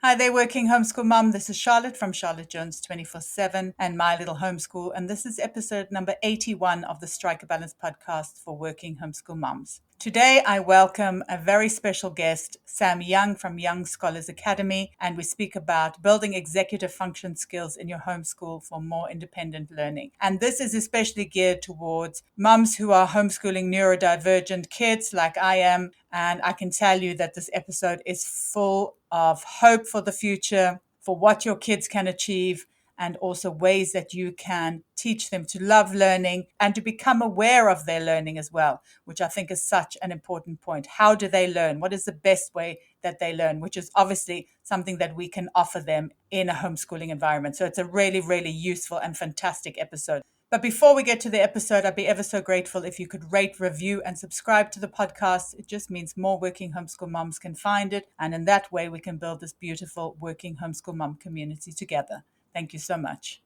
Hi there, Working Homeschool Mom. This is Charlotte from Charlotte Jones 24/7 and My Little Homeschool. And this is episode number 81 of the Strike a Balance podcast for Working Homeschool Moms. Today, I welcome a very special guest, Sam Young from Young Scholars Academy, and we speak about building executive function skills in your homeschool for more independent learning. And this is especially geared towards mums who are homeschooling neurodivergent kids like I am. And I can tell you that this episode is full of hope for the future, for what your kids can achieve, and also ways that you can teach them to love learning and to become aware of their learning as well, which I think is such an important point. How do they learn? What is the best way that they learn? Which is obviously something that we can offer them in a homeschooling environment. So it's a really, really useful and fantastic episode. But before we get to the episode, I'd be ever so grateful if you could rate, review, and subscribe to the podcast. It just means more working homeschool moms can find it. And in that way, we can build this beautiful working homeschool mom community together. Thank you so much.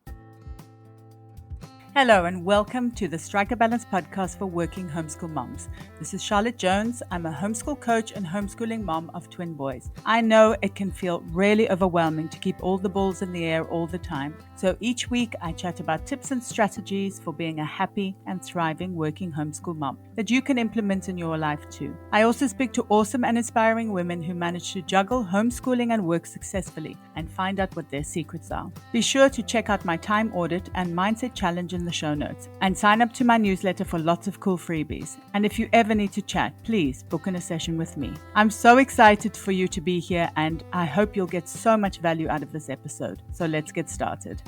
Hello and welcome to the Strike a Balance podcast for working homeschool moms. This is Charlotte Jones. I'm a homeschool coach and homeschooling mom of twin boys. I know it can feel really overwhelming to keep all the balls in the air all the time. So each week I chat about tips and strategies for being a happy and thriving working homeschool mom that you can implement in your life too. I also speak to awesome and inspiring women who manage to juggle homeschooling and work successfully and find out what their secrets are. Be sure to check out my time audit and mindset challenge in the show notes and sign up to my newsletter for lots of cool freebies. And if you ever need to chat, please book in a session with me. I'm so excited for you to be here and I hope you'll get so much value out of this episode. So let's get started.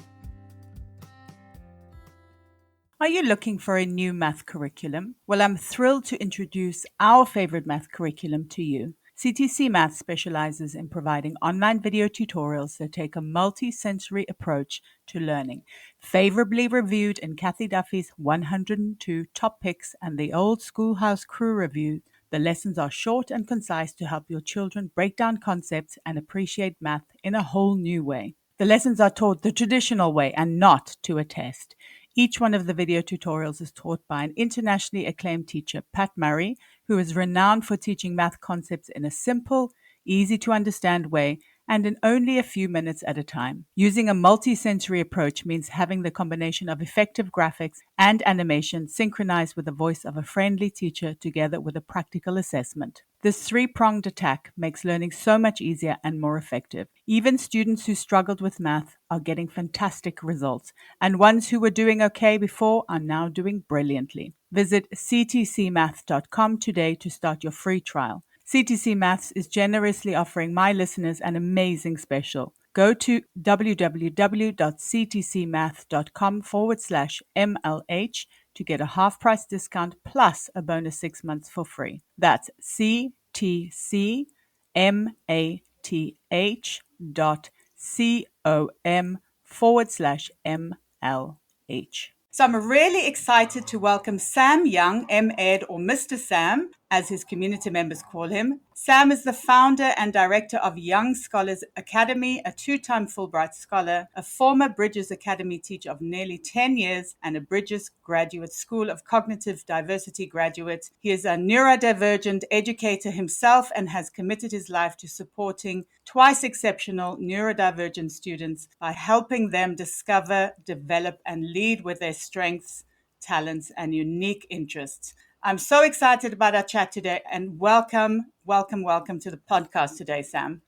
Are you looking for a new math curriculum? Well, I'm thrilled to introduce our favorite math curriculum to you. CTC Math specializes in providing online video tutorials that take a multi-sensory approach to learning. Favorably reviewed in Kathy Duffy's 102 Top Picks and the Old Schoolhouse Crew review, the lessons are short and concise to help your children break down concepts and appreciate math in a whole new way. The lessons are taught the traditional way and not to a test. Each one of the video tutorials is taught by an internationally acclaimed teacher, Pat Murray, who is renowned for teaching math concepts in a simple, easy to understand way and in only a few minutes at a time. Using a multi-sensory approach means having the combination of effective graphics and animation synchronized with the voice of a friendly teacher together with a practical assessment. This three-pronged attack makes learning so much easier and more effective. Even students who struggled with math are getting fantastic results, and ones who were doing okay before are now doing brilliantly. Visit ctcmath.com today to start your free trial. CTC Maths is generously offering my listeners an amazing special. Go to www.ctcmath.com/MLH to get a half-price discount plus a bonus 6 months for free. That's ctcmath.com/MLH. So I'm really excited to welcome Sam Young, M.Ed. or Mr. Sam, as his community members call him. Sam is the founder and director of Young Scholars Academy, a 2-time Fulbright Scholar, a former Bridges Academy teacher of nearly 10 years, and a Bridges Graduate School of Cognitive Diversity graduate. He is a neurodivergent educator himself and has committed his life to supporting twice exceptional neurodivergent students by helping them discover, develop, and lead with their strengths, talents, and unique interests. I'm so excited about our chat today and welcome to the podcast today, Sam.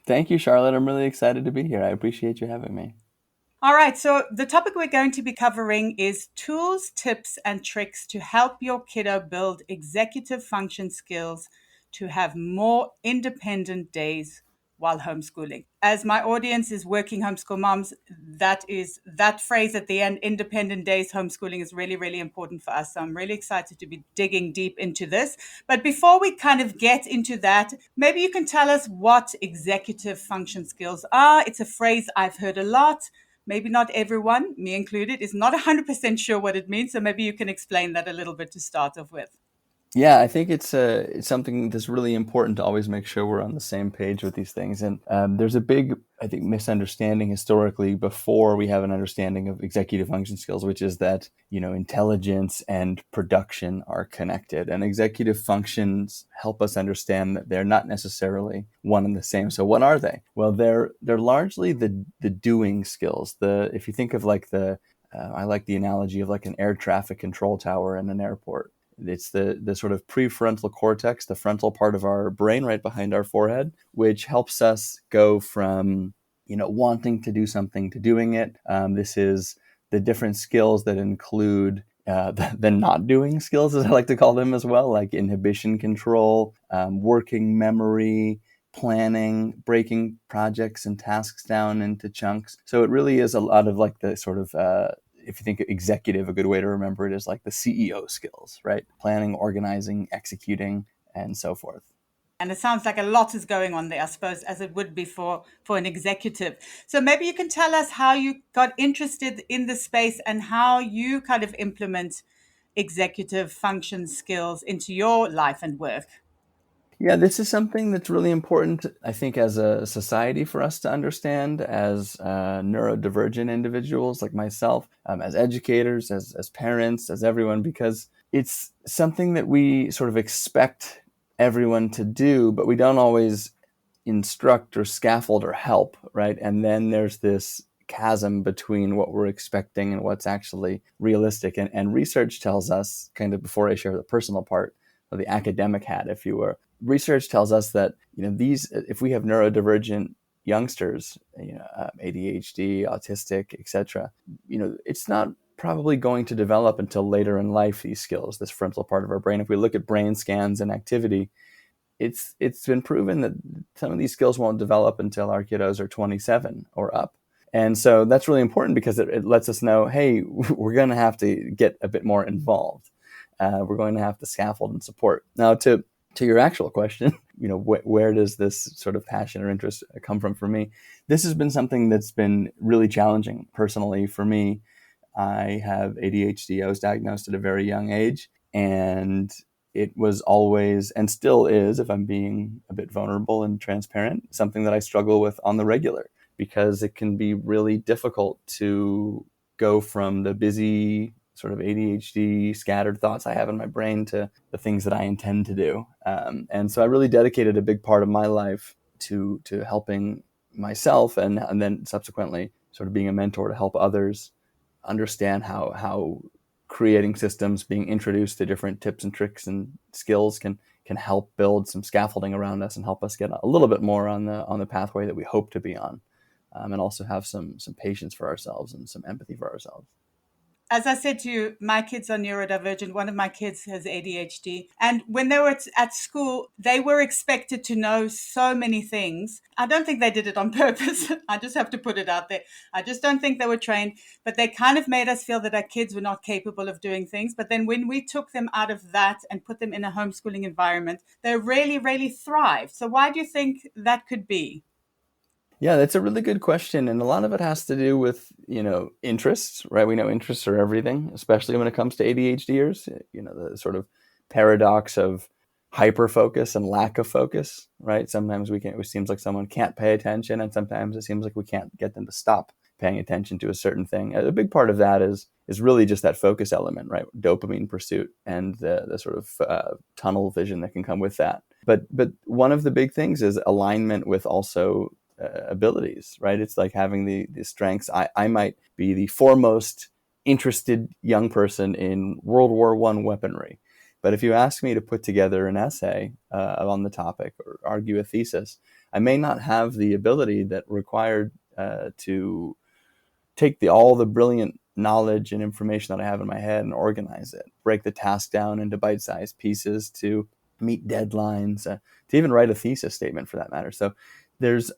Thank you, Charlotte. I'm really excited to be here. I appreciate you having me. All right, so the topic we're going to be covering is tools, tips, and tricks to help your kiddo build executive function skills to have more independent days while homeschooling. As my audience is working homeschool moms, that phrase at the end, independent days homeschooling, is really, really important for us. So I'm really excited to be digging deep into this. But before we kind of get into that, maybe you can tell us what executive function skills are. It's a phrase I've heard a lot. Maybe not everyone, me included, is not 100% sure what it means. So maybe you can explain that a little bit to start off with. Yeah, I think it's something that's really important to always make sure we're on the same page with these things. And there's a big, I think, misunderstanding historically before we have an understanding of executive function skills, which is that, intelligence and production are connected. And executive functions help us understand that they're not necessarily one and the same. So what are they? Well, they're largely the doing skills. If you think of like I like the analogy of like an air traffic control tower in an airport. It's the sort of prefrontal cortex, the frontal part of our brain right behind our forehead, which helps us go from, wanting to do something to doing it. This is the different skills that include the not doing skills, as I like to call them as well, like inhibition control, working memory, planning, breaking projects and tasks down into chunks. So it really is a lot of like the sort of if you think executive, a good way to remember it is like the CEO skills, right? Planning, organizing, executing, and so forth. And it sounds like a lot is going on there, I suppose, as it would be for an executive. So maybe you can tell us how you got interested in the space and how you kind of implement executive function skills into your life and work. Yeah, this is something that's really important, I think, as a society for us to understand as neurodivergent individuals like myself, as educators, as parents, as everyone, because it's something that we sort of expect everyone to do, but we don't always instruct or scaffold or help, right? And then there's this chasm between what we're expecting and what's actually realistic. And research tells us, kind of before I share the personal part, or the academic hat, if you were, research tells us that these, if we have neurodivergent youngsters, ADHD, autistic, etc., it's not probably going to develop until later in life. These skills, this frontal part of our brain. If we look at brain scans and activity, it's been proven that some of these skills won't develop until our kiddos are 27 or up. And so that's really important because it lets us know, hey, we're going to have to get a bit more involved. We're going to have to scaffold and support. Now, to your actual question, where does this sort of passion or interest come from for me? This has been something that's been really challenging personally for me. I have ADHD. I was diagnosed at a very young age, and it was always, and still is, if I'm being a bit vulnerable and transparent, something that I struggle with on the regular, because it can be really difficult to go from the busy sort of ADHD scattered thoughts I have in my brain to the things that I intend to do. And so I really dedicated a big part of my life to helping myself, and then subsequently sort of being a mentor to help others understand how creating systems, being introduced to different tips and tricks and skills can help build some scaffolding around us and help us get a little bit more on the pathway that we hope to be on, and also have some patience for ourselves and some empathy for ourselves. As I said to you, my kids are neurodivergent. One of my kids has ADHD. And when they were at school, they were expected to know so many things. I don't think they did it on purpose. I just have to put it out there. I just don't think they were trained, but they kind of made us feel that our kids were not capable of doing things. But then when we took them out of that and put them in a homeschooling environment, they really, really thrived. So why do you think that could be? Yeah, that's a really good question. And a lot of it has to do with, interests, right? We know interests are everything, especially when it comes to ADHDers, the sort of paradox of hyper focus and lack of focus, right? Sometimes it seems like someone can't pay attention, and sometimes it seems like we can't get them to stop paying attention to a certain thing. A big part of that is really just that focus element, right? Dopamine pursuit and the sort of tunnel vision that can come with that. But one of the big things is alignment with also abilities, right? It's like having the strengths. I might be the foremost interested young person in World War I weaponry, but if you ask me to put together an essay on the topic or argue a thesis, I may not have the ability that required to take all the brilliant knowledge and information that I have in my head and organize it, break the task down into bite-sized pieces to meet deadlines, to even write a thesis statement for that matter. So there's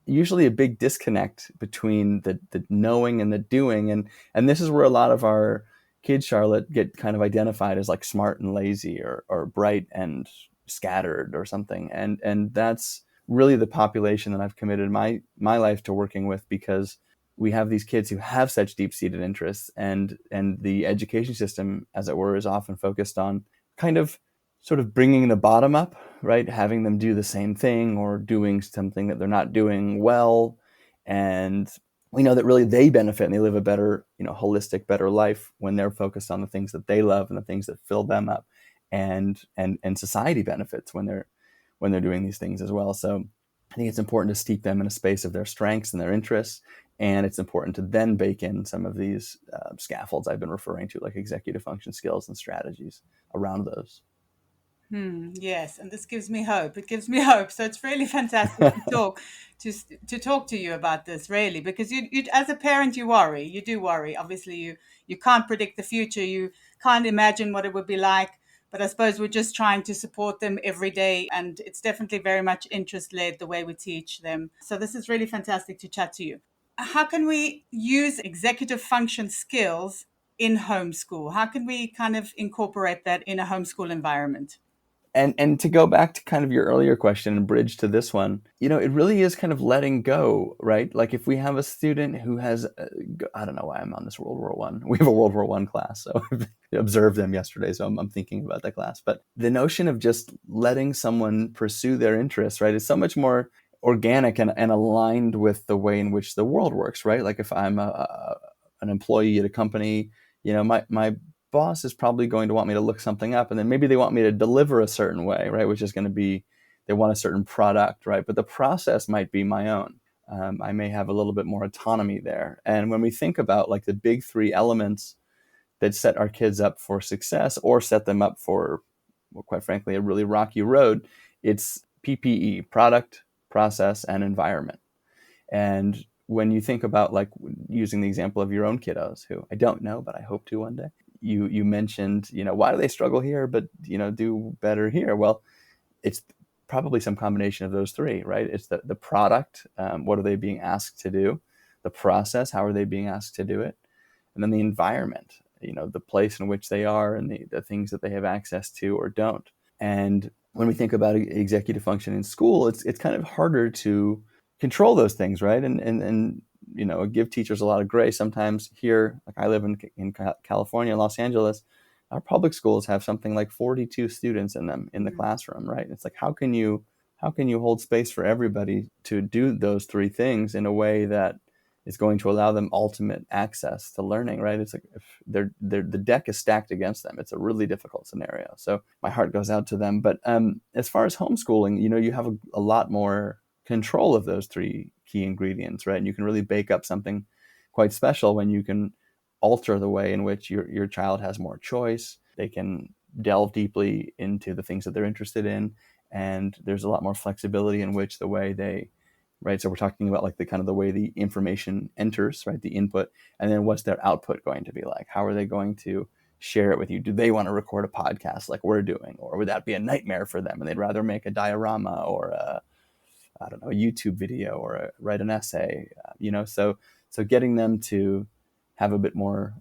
usually a big disconnect between the knowing and the doing. And this is where a lot of our kids, Charlotte, get kind of identified as like smart and lazy or bright and scattered or something. And that's really the population that I've committed my life to working with, because we have these kids who have such deep-seated interests, and the education system, as it were, is often focused on kind of sort of bringing the bottom up, right? Having them do the same thing or doing something that they're not doing well. And we know that really they benefit and they live a better, holistic, better life when they're focused on the things that they love and the things that fill them up. And society benefits when they're doing these things as well. So I think it's important to steep them in a space of their strengths and their interests. And it's important to then bake in some of these scaffolds I've been referring to, like executive function skills and strategies around those. Yes, and this gives me hope. It gives me hope. So it's really fantastic to to talk to you about this, really, because you as a parent you worry. You do worry. Obviously, you can't predict the future. You can't imagine what it would be like. But I suppose we're just trying to support them every day, and it's definitely very much interest led the way we teach them. So this is really fantastic to chat to you. How can we use executive function skills in homeschool? How can we kind of incorporate that in a homeschool environment? And to go back to kind of your earlier question and bridge to this one, it really is kind of letting go, right? Like if we have a student who has, I don't know why I'm on this World War One. We have a World War One class, so I observed them yesterday, so I'm thinking about that class. But the notion of just letting someone pursue their interests, right, is so much more organic and aligned with the way in which the world works, right? Like if I'm an employee at a company, my boss is probably going to want me to look something up, and then maybe they want me to deliver a certain way, right? Which is going to be, they want a certain product, right? But the process might be my own. I may have a little bit more autonomy there. And when we think about like the big three elements that set our kids up for success or set them up for, well, quite frankly, a really rocky road, it's PPE, product, process, and environment. And when you think about like using the example of your own kiddos, who I don't know, but I hope to one day, you mentioned, why do they struggle here, but, do better here? Well, it's probably some combination of those three, right? It's the product, what are they being asked to do? The process, how are they being asked to do it? And then the environment, the place in which they are and the things that they have access to or don't. And when we think about executive function in school, it's kind of harder to control those things, right? And give teachers a lot of grace. Sometimes here, like I live in California, Los Angeles, our public schools have something like 42 students in them in the classroom, right? It's like, how can you hold space for everybody to do those three things in a way that is going to allow them ultimate access to learning, right? It's like if the deck is stacked against them. It's a really difficult scenario. So my heart goes out to them. But as far as homeschooling, you have a lot more control of those three key ingredients, right? And you can really bake up something quite special when you can alter the way in which your child has more choice. They can delve deeply into the things that they're interested in, and there's a lot more flexibility in which the way they, right? So we're talking about like the kind of the way the information enters, right? The input, and then what's their output going to be like? How are they going to share it with you? Do they want to record a podcast like we're doing, or would that be a nightmare for them and they'd rather make a diorama or I don't know, a YouTube video or write an essay, so getting them to have a bit more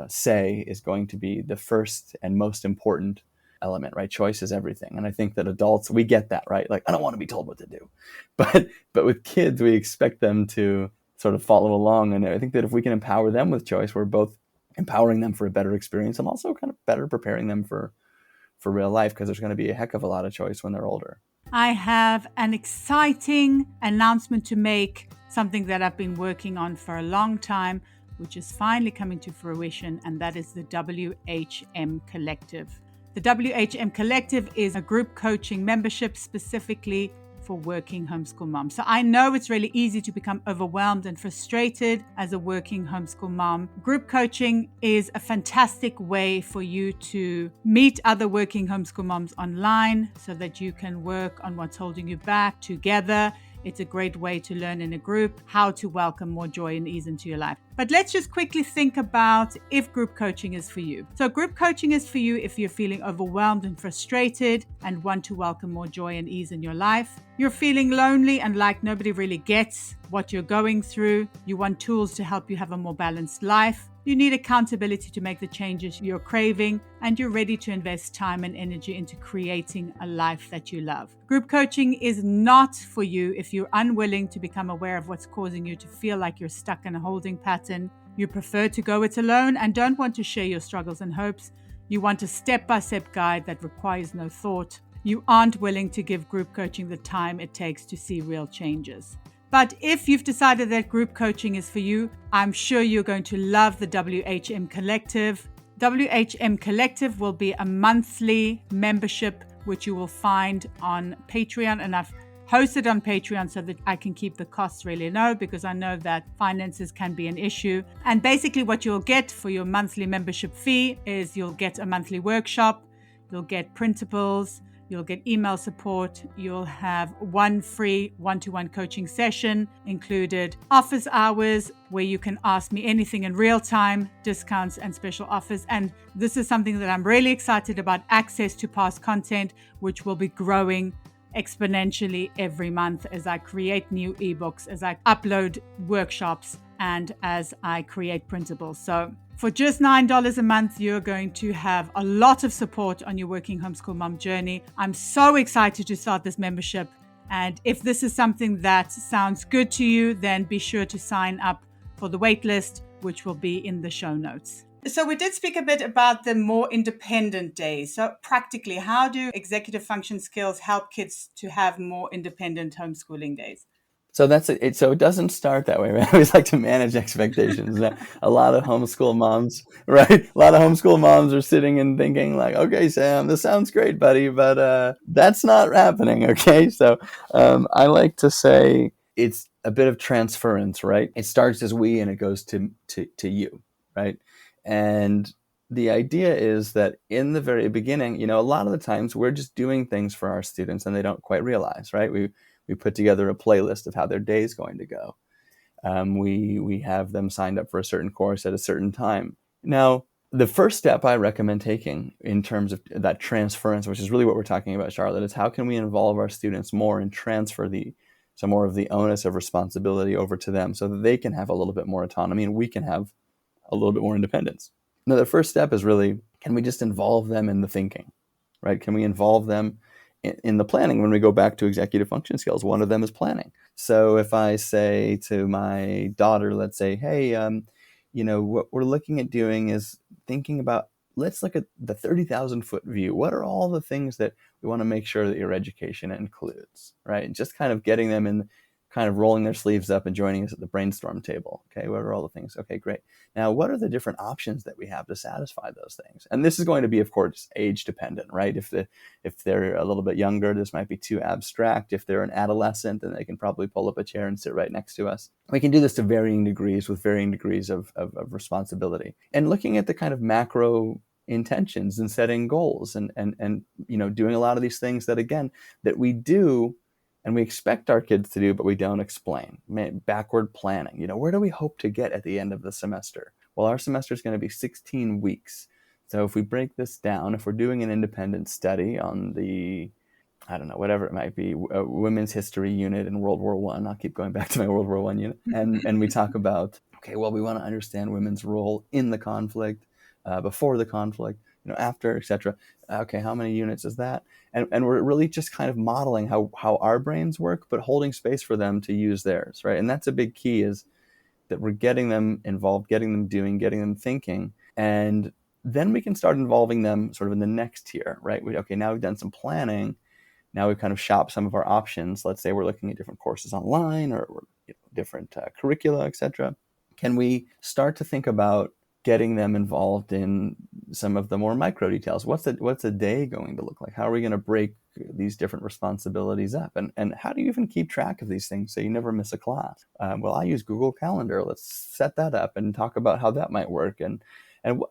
say is going to be the first and most important element, right? Choice is everything. And I think that adults, we get that, right? Like, I don't want to be told what to do. But with kids, we expect them to sort of follow along. And I think that if we can empower them with choice, we're both empowering them for a better experience and also kind of better preparing them for real life, because there's going to be a heck of a lot of choice when they're older. I have an exciting announcement to make, something that I've been working on for a long time, which is finally coming to fruition, and that is the WHM Collective. The WHM Collective is a group coaching membership specifically for working homeschool moms. So I know it's really easy to become overwhelmed and frustrated as a working homeschool mom. Group coaching is a fantastic way for you to meet other working homeschool moms online so that you can work on what's holding you back together. It's a great way to learn in a group how to welcome more joy and ease into your life. But let's just quickly think about if group coaching is for you. So group coaching is for you if you're feeling overwhelmed and frustrated and want to welcome more joy and ease in your life. You're feeling lonely and like nobody really gets what you're going through. You want tools to help you have a more balanced life. You need accountability to make the changes you're craving, and you're ready to invest time and energy into creating a life that you love. Group coaching is not for you if you're unwilling to become aware of what's causing you to feel like you're stuck in a holding pattern. You prefer to go it alone and don't want to share your struggles and hopes. you want a step-by-step guide that requires no thought, you aren't willing to give group coaching the time it takes to see real changes. But if you've decided that group coaching is for you, I'm sure you're going to love the WHM Collective. WHM Collective will be a monthly membership which you will find on Patreon, and I've hosted on Patreon so that I can keep the costs really low, because I know that finances can be an issue. And basically what you'll get for your monthly membership fee is you'll get a monthly workshop, you'll get printables, you'll get email support, you'll have one free one-to-one coaching session included, office hours where you can ask me anything in real time, discounts and special offers. And this is something that I'm really excited about, access to past content, which will be growing exponentially every month as I create new ebooks, as I upload workshops, and as I create printables. So for just $9 a month, you're going to have a lot of support on your working homeschool mom journey. I'm so excited to start this membership. And if this is something that sounds good to you, then be sure to sign up for the waitlist, which will be in the show notes. So we did speak a bit about the more independent days. So practically, how do executive function skills help kids to have more independent homeschooling days? So that's it. So it doesn't start that way, right? I always like to manage expectations. A lot of homeschool moms, right? A lot of homeschool moms are sitting and thinking like, okay, Sam, this sounds great, buddy, but that's not happening. Okay. So I like to say it's a bit of transference, right? It starts as we and it goes to you, right? And the idea is that in the very beginning, a lot of the times we're just doing things for our students and they don't quite realize, right? We put together a playlist of how their day is going to go. We have them signed up for a certain course at a certain time. Now, the first step I recommend taking in terms of that transference, which is really what we're talking about, Charlotte, is how can we involve our students more and transfer some more of the onus of responsibility over to them so that they can have a little bit more autonomy and we can have a little bit more independence. Now, the first step is really, can we just involve them in the thinking, right? Can we involve them in the planning? When we go back to executive function skills, one of them is planning. So if I say to my daughter, let's say, hey, what we're looking at doing is thinking about, let's look at the 30,000 foot view. What are all the things that we want to make sure that your education includes, right? And just kind of getting them in, kind of rolling their sleeves up and joining us at the brainstorm table. Okay, what are all the things? Okay, great. Now, what are the different options that we have to satisfy those things? And this is going to be, of course, age dependent, right? If they're a little bit younger, this might be too abstract. If they're an adolescent, then they can probably pull up a chair and sit right next to us. We can do this to varying degrees with varying degrees of responsibility. And looking at the kind of macro intentions and setting goals and doing a lot of these things that, again, that we do and we expect our kids to do, but we don't explain. Backward planning. Where do we hope to get at the end of the semester? Well, our semester is going to be 16 weeks. So if we break this down, if we're doing an independent study on the, I don't know, whatever it might be, women's history unit in World War I, I'll keep going back to my World War I unit, and we talk about, okay, well, we want to understand women's role in the conflict, before the conflict, after, etc. Okay, how many units is that? And we're really just kind of modeling how our brains work, but holding space for them to use theirs, right? And that's a big key, is that we're getting them involved, getting them doing, getting them thinking, and then we can start involving them sort of in the next tier, right? Okay, now we've done some planning. Now we've kind of shopped some of our options. Let's say we're looking at different courses online or different curricula, etc. Can we start to think about getting them involved in some of the more micro details? What's a day going to look like? How are we going to break these different responsibilities up? And how do you even keep track of these things so you never miss a class? Well, I use Google Calendar. Let's set that up and talk about how that might work. And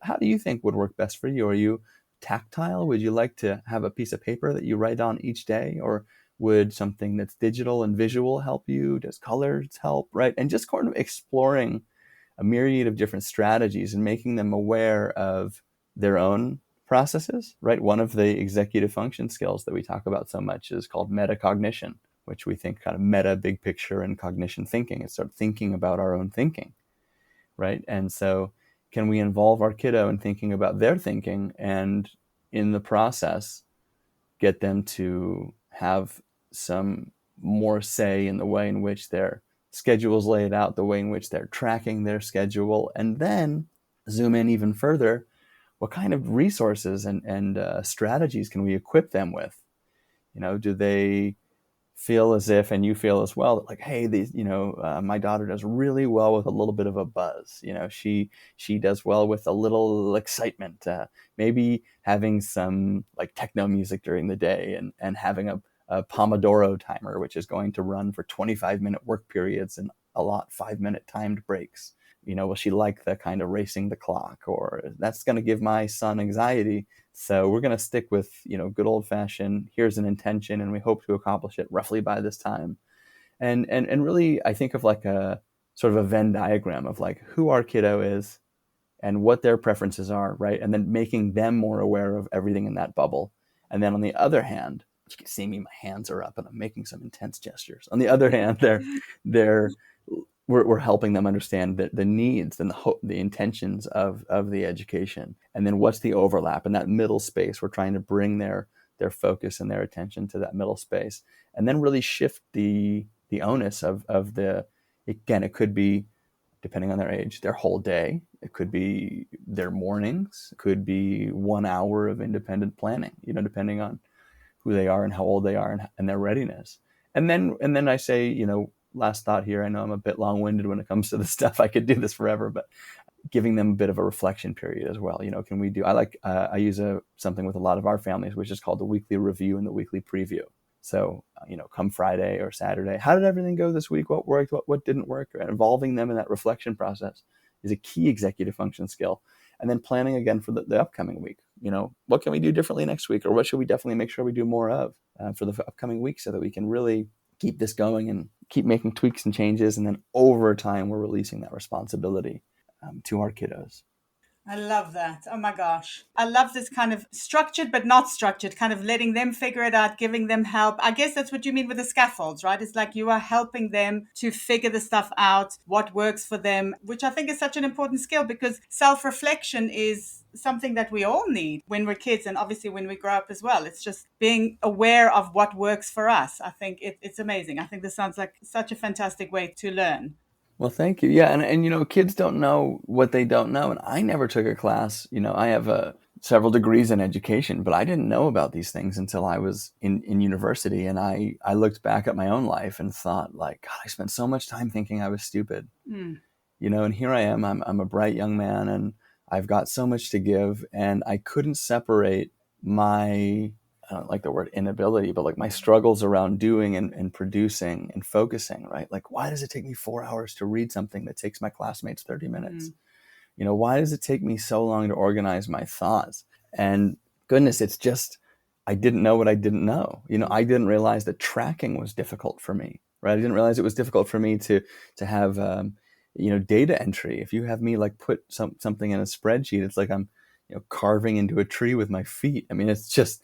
how do you think would work best for you? Are you tactile? Would you like to have a piece of paper that you write on each day? Or would something that's digital and visual help you? Does colors help, right? And just kind of exploring a myriad of different strategies and making them aware of their own processes, right? One of the executive function skills that we talk about so much is called metacognition, which we think kind of meta, big picture, and cognition thinking. It's sort of thinking about our own thinking, right? And so can we involve our kiddo in thinking about their thinking, and in the process get them to have some more say in the way in which their schedules laid out, the way in which they're tracking their schedule, and then zoom in even further. what kind of resources and strategies can we equip them with? Do they feel as if, and you feel as well, that like, hey, my daughter does really well with a little bit of a buzz. She does well with a little excitement. Maybe having some like techno music during the day, and having a Pomodoro timer, which is going to run for 25-minute work periods and allot 5-minute timed breaks. Will she like the kind of racing the clock, or that's going to give my son anxiety? So we're going to stick with, good old fashioned, here's an intention and we hope to accomplish it roughly by this time. And really, I think of like a sort of a Venn diagram of like who our kiddo is and what their preferences are, right? And then making them more aware of everything in that bubble. And then on the other hand, you can see me, my hands are up and I'm making some intense gestures. On the other hand, they're we're helping them understand the needs and the intentions of the education. And then what's the overlap in that middle space? We're trying to bring their focus and their attention to that middle space, and then really shift the onus of the, again, it could be, depending on their age, their whole day. It could be their mornings. It could be 1 hour of independent planning, depending on who they are and how old they are, and their readiness. And then I say, last thought here, I know I'm a bit long-winded when it comes to this stuff. I could do this forever, but giving them a bit of a reflection period as well. Can we do, I use something with a lot of our families, which is called the weekly review and the weekly preview. So, come Friday or Saturday, how did everything go this week? What worked? What didn't work? And involving them in that reflection process is a key executive function skill. And then planning again for the upcoming week. What can we do differently next week? Or what should we definitely make sure we do more of for the upcoming week, so that we can really keep this going and keep making tweaks and changes. And then over time, we're releasing that responsibility to our kiddos. I love that. Oh my gosh. I love this kind of structured but not structured, kind of letting them figure it out, giving them help. I guess that's what you mean with the scaffolds, right? It's like you are helping them to figure the stuff out, what works for them, which I think is such an important skill, because self-reflection is something that we all need when we're kids, and obviously when we grow up as well. It's just being aware of what works for us. I think it's amazing. I think this sounds like such a fantastic way to learn. Well, thank you. Yeah, and kids don't know what they don't know, and I never took a class. I have several degrees in education, but I didn't know about these things until I was in university, and I looked back at my own life and thought, like, God, I spent so much time thinking I was stupid. Mm. And here I am. I'm a bright young man, and I've got so much to give, and I couldn't separate my, I don't like the word inability, but like my struggles around doing and producing and focusing, right? Like, why does it take me 4 hours to read something that takes my classmates 30 minutes? Mm. Why does it take me so long to organize my thoughts? And goodness, it's just, I didn't know what I didn't know. I didn't realize that tracking was difficult for me, right? I didn't realize it was difficult for me to have, data entry. If you have me like put something in a spreadsheet, it's like I'm, carving into a tree with my feet. I mean, it's just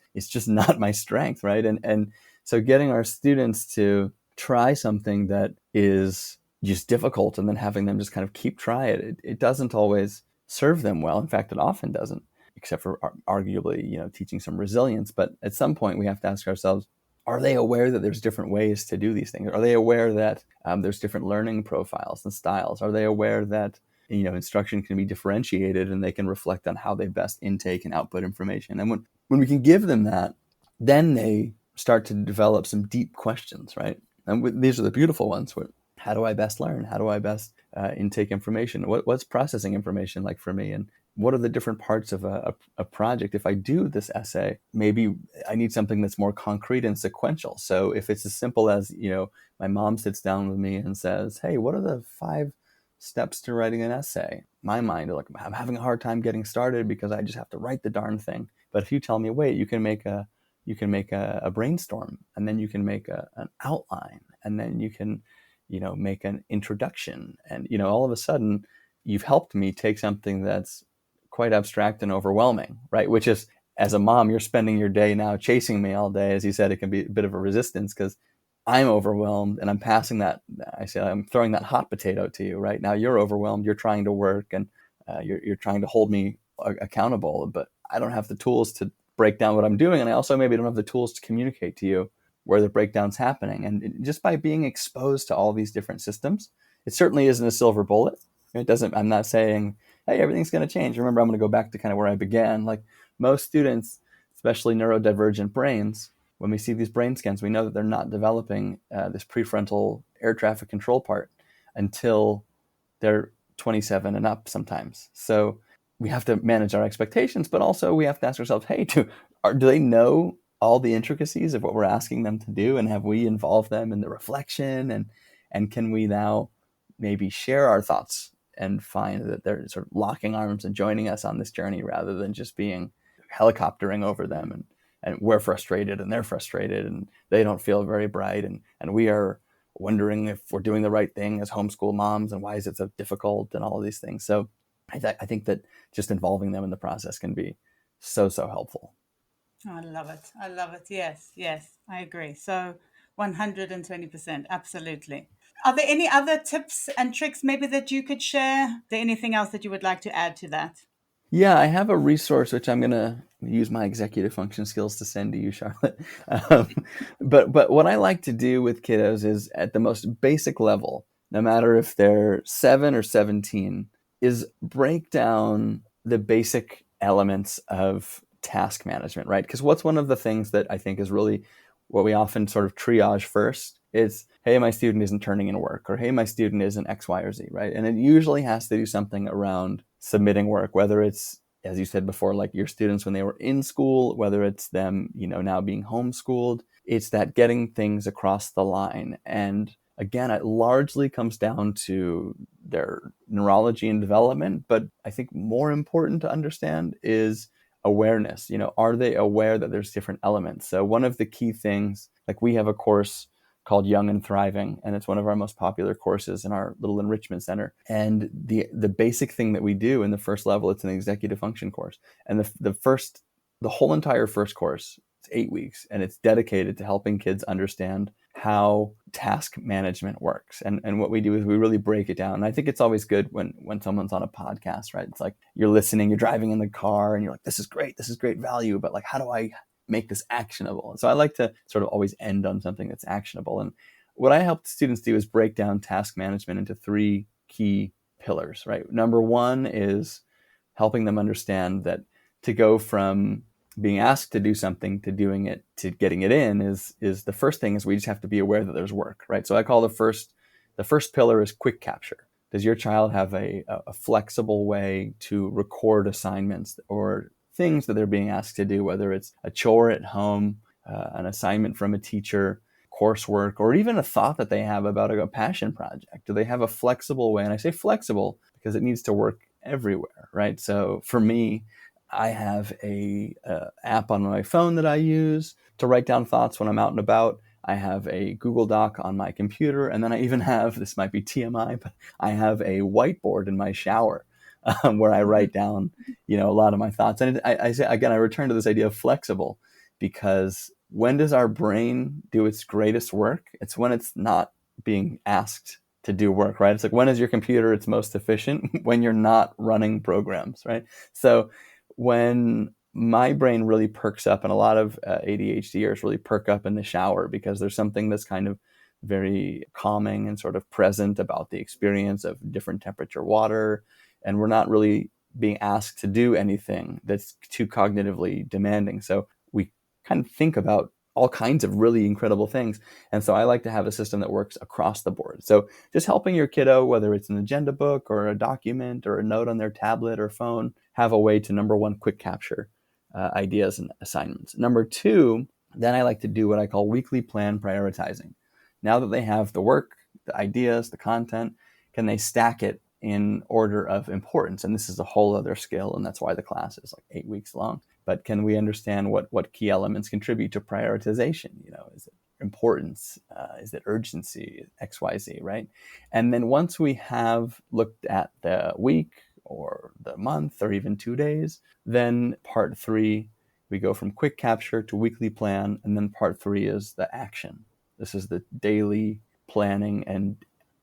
not my strength, right? And so getting our students to try something that is just difficult, and then having them just kind of keep try it doesn't always serve them well. In fact, it often doesn't, except for arguably, teaching some resilience. But at some point, we have to ask ourselves, are they aware that there's different ways to do these things? Are they aware that there's different learning profiles and styles? Are they aware that instruction can be differentiated and they can reflect on how they best intake and output information? And when we can give them that, then they start to develop some deep questions, right? And these are the beautiful ones. How do I best learn? How do I best intake information? What's processing information like for me? And what are the different parts of a project? If I do this essay, maybe I need something that's more concrete and sequential. So if it's as simple as, my mom sits down with me and says, hey, what are the 5 steps to writing an essay? My mind, like, I'm having a hard time getting started because I just have to write the darn thing. But if you tell me, wait, you can make a brainstorm, and then you can make an outline, and then you can, make an introduction. And, all of a sudden you've helped me take something that's quite abstract and overwhelming, right? Which is, as a mom, you're spending your day now chasing me all day. As you said, it can be a bit of a resistance because I'm overwhelmed and I'm passing that. I'm throwing that hot potato to you right now. You're overwhelmed. You're trying to work, and you're trying to hold me accountable, but I don't have the tools to break down what I'm doing. And I also maybe don't have the tools to communicate to you where the breakdown's happening. And just by being exposed to all these different systems, it certainly isn't a silver bullet. It doesn't, I'm not saying, hey, everything's going to change. Remember, I'm going to go back to kind of where I began. Like most students, especially neurodivergent brains, when we see these brain scans, we know that they're not developing this prefrontal air traffic control part until they're 27 and up sometimes. So we have to manage our expectations, but also we have to ask ourselves, hey, do they know all the intricacies of what we're asking them to do? And have we involved them in the reflection? And can we now maybe share our thoughts and find that they're sort of locking arms and joining us on this journey rather than just being helicoptering over them, and we're frustrated and they're frustrated and they don't feel very bright, and we are wondering if we're doing the right thing as homeschool moms and why is it so difficult and all of these things. So I think that just involving them in the process can be so helpful. Oh, I love it. I love it. Yes, yes, I agree. So 120%, absolutely. Are there any other tips and tricks maybe that you could share? Is there anything else that you would like to add to that? Yeah, I have a resource which I'm going to use my executive function skills to send to you, Charlotte. Um, but what I like to do with kiddos is at the most basic level, no matter if they're 7 or 17, is break down the basic elements of task management, right? Because what's one of the things that I think is really what we often sort of triage first is, hey, my student isn't turning in work, or hey, my student isn't X, Y, or Z, right? And it usually has to do something around submitting work, whether it's, as you said before, like your students when they were in school, whether it's them, now being homeschooled. It's that getting things across the line. And again, it largely comes down to their neurology and development. But I think more important to understand is awareness. Are they aware that there's different elements? So one of the key things, like we have a course called Young and Thriving, and it's one of our most popular courses in our little enrichment center. And the basic thing that we do in the first level, it's an executive function course. And the whole entire first course, it's 8 weeks, and it's dedicated to helping kids understand how task management works. And what we do is we really break it down. And I think it's always good when someone's on a podcast, right? It's like you're listening, you're driving in the car, and you're like, this is great value, but like, how do I make this actionable? And so I like to sort of always end on something that's actionable. And what I help students do is break down task management into 3 key pillars, right? Number 1 is helping them understand that to go from being asked to do something to doing it to getting it in is the first thing is we just have to be aware that there's work, right? So I call the first pillar is quick capture. Does your child have a flexible way to record assignments or things that they're being asked to do, whether it's a chore at home, an assignment from a teacher, coursework, or even a thought that they have about a passion project? Do they have a flexible way? And I say flexible because it needs to work everywhere, right? So for me, I have a app on my phone that I use to write down thoughts when I'm out and about. I have a Google Doc on my computer, and then I even have, this might be TMI, but I have a whiteboard in my shower where I write down, a lot of my thoughts. And I say again, I return to this idea of flexible, because when does our brain do its greatest work? It's when it's not being asked to do work, right? It's like, when is your computer its most efficient? When you're not running programs, right? So when my brain really perks up, and a lot of ADHDers really perk up in the shower because there's something that's kind of very calming and sort of present about the experience of different temperature water. And we're not really being asked to do anything that's too cognitively demanding. So we kind of think about all kinds of really incredible things. And so I like to have a system that works across the board. So just helping your kiddo, whether it's an agenda book or a document or a note on their tablet or phone, have a way to, number 1, quick capture ideas and assignments. Number 2, then I like to do what I call weekly plan prioritizing. Now that they have the work, the ideas, the content, can they stack it in order of importance? And this is a whole other skill, and that's why the class is like 8 weeks long. But can we understand what key elements contribute to prioritization? Is it importance? Is it urgency? X, Y, Z, right? And then once we have looked at the week or the month or even 2 days, then part 3, we go from quick capture to weekly plan. And then part 3 is the action. This is the daily planning and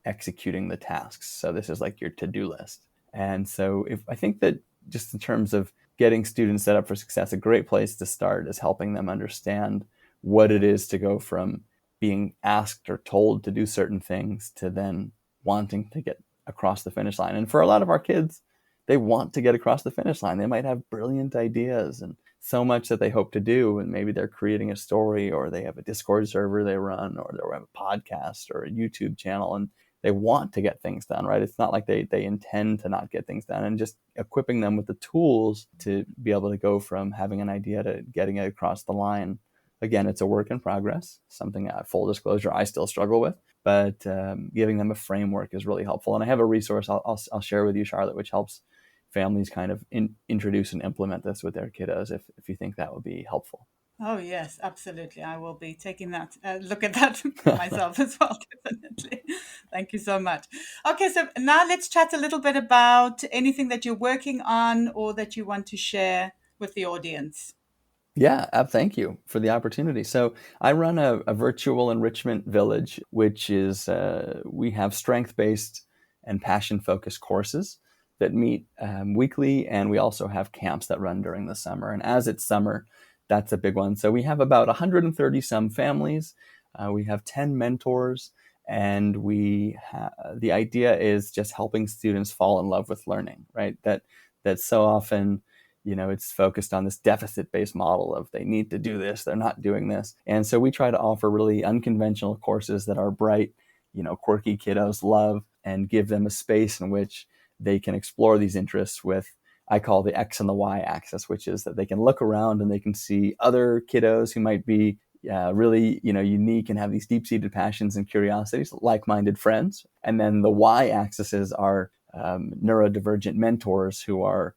executing the tasks. So this is like your to-do list. And so I think that just in terms of getting students set up for success, a great place to start is helping them understand what it is to go from being asked or told to do certain things to then wanting to get across the finish line. And for a lot of our kids, they want to get across the finish line. They might have brilliant ideas and so much that they hope to do. And maybe they're creating a story, or they have a Discord server they run, or they have a podcast or a YouTube channel, and they want to get things done, right? It's not like they intend to not get things done, and just equipping them with the tools to be able to go from having an idea to getting it across the line. Again, it's a work in progress, something, full disclosure, I still struggle with, but giving them a framework is really helpful. And I have a resource I'll share with you, Charlotte, which helps families kind of introduce and implement this with their kiddos, if you think that would be helpful. Oh, yes, absolutely. I will be taking that look at that for myself as well, definitely. Thank you so much. Okay, so now let's chat a little bit about anything that you're working on or that you want to share with the audience. Yeah, thank you for the opportunity. So I run a virtual enrichment village, which is, we have strength-based and passion-focused courses that meet weekly, and we also have camps that run during the summer. And as it's summer, that's a big one. So we have about 130 some families. We have 10 mentors, and the idea is just helping students fall in love with learning, right? That so often, it's focused on this deficit-based model of they need to do this, they're not doing this. And so we try to offer really unconventional courses that our bright, quirky kiddos love, and give them a space in which they can explore these interests with, I call the X and the Y axis, which is that they can look around and they can see other kiddos who might be really, unique and have these deep-seated passions and curiosities, like-minded friends. And then the Y axis is our neurodivergent mentors, who are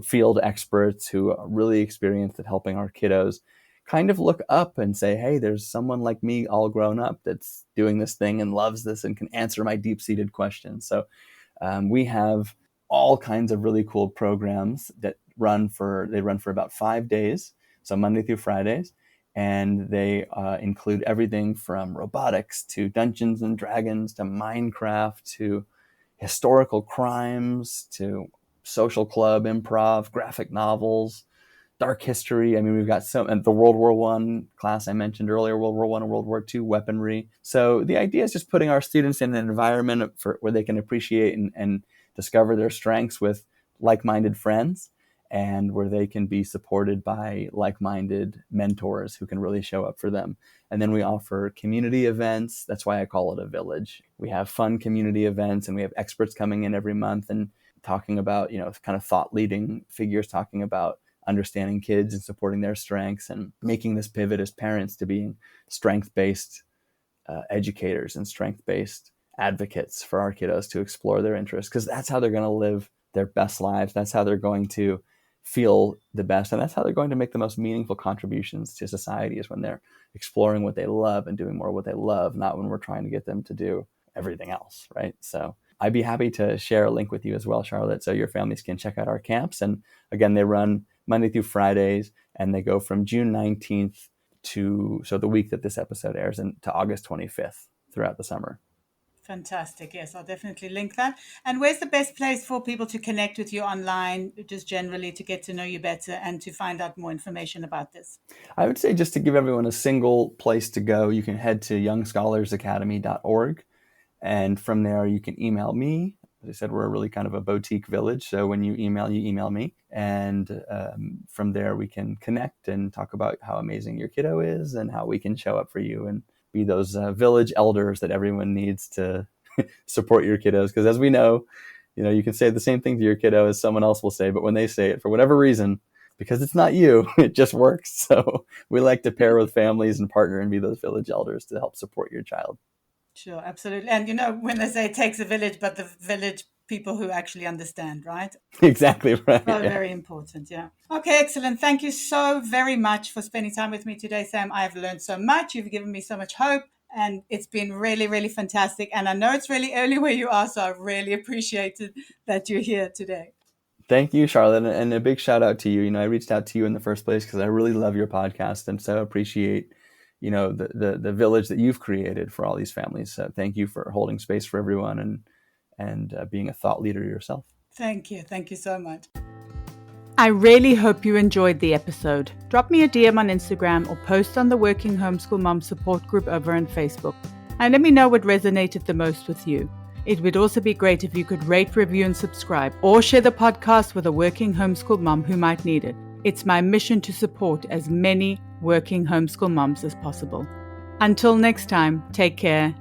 field experts who are really experienced at helping our kiddos kind of look up and say, hey, there's someone like me all grown up that's doing this thing and loves this and can answer my deep-seated questions. So we have all kinds of really cool programs that run for about 5 days, so Monday through Fridays, and they include everything from robotics to Dungeons and Dragons to Minecraft to historical crimes to social club, improv, graphic novels, dark history. I mean, we've got and the World War I class I mentioned earlier, World War I and World War II weaponry. So the idea is just putting our students in an environment where they can appreciate and discover their strengths with like-minded friends, and where they can be supported by like-minded mentors who can really show up for them. And then we offer community events. That's why I call it a village. We have fun community events, and we have experts coming in every month and talking about, kind of thought leading figures, talking about understanding kids and supporting their strengths, and making this pivot as parents to being strength-based educators and strength-based advocates for our kiddos to explore their interests, because that's how they're going to live their best lives. That's how they're going to feel the best, and that's how they're going to make the most meaningful contributions to society, is when they're exploring what they love and doing more of what they love, not when we're trying to get them to do everything else, right? So I'd be happy to share a link with you as well, Charlotte, so your families can check out our camps. And again, they run Monday through Fridays, and they go from June 19th so the week that this episode airs, and to August 25th throughout the summer. Fantastic. Yes, I'll definitely link that. And where's the best place for people to connect with you online, just generally to get to know you better and to find out more information about this? I would say, just to give everyone a single place to go, you can head to youngscholarsacademy.org. And from there, you can email me. As I said, we're really kind of a boutique village. So when you email me. And from there, we can connect and talk about how amazing your kiddo is and how we can show up for you and be those village elders that everyone needs to support your kiddos. Because as we know, you can say the same thing to your kiddo as someone else will say, but when they say it, for whatever reason, because it's not you, it just works. So we like to pair with families and partner and be those village elders to help support your child. Sure, absolutely. And when they say it takes a village, but the village people who actually understand, right? Exactly right. Oh, yeah. Very important. Yeah. Okay, excellent. Thank you so very much for spending time with me today, Sam. I've learned so much. You've given me so much hope, and it's been really, really fantastic. And I know it's really early where you are, so I really appreciated that you're here today. Thank you, Charlotte. And a big shout out to you. I reached out to you in the first place because I really love your podcast and so appreciate the village that you've created for all these families. So thank you for holding space for everyone and being a thought leader yourself. Thank you. Thank you so much. I really hope you enjoyed the episode. Drop me a DM on Instagram or post on the Working Homeschool Moms support group over on Facebook, and let me know what resonated the most with you. It would also be great if you could rate, review, and subscribe, or share the podcast with a working homeschool mom who might need it. It's my mission to support as many working homeschool moms as possible. Until next time, take care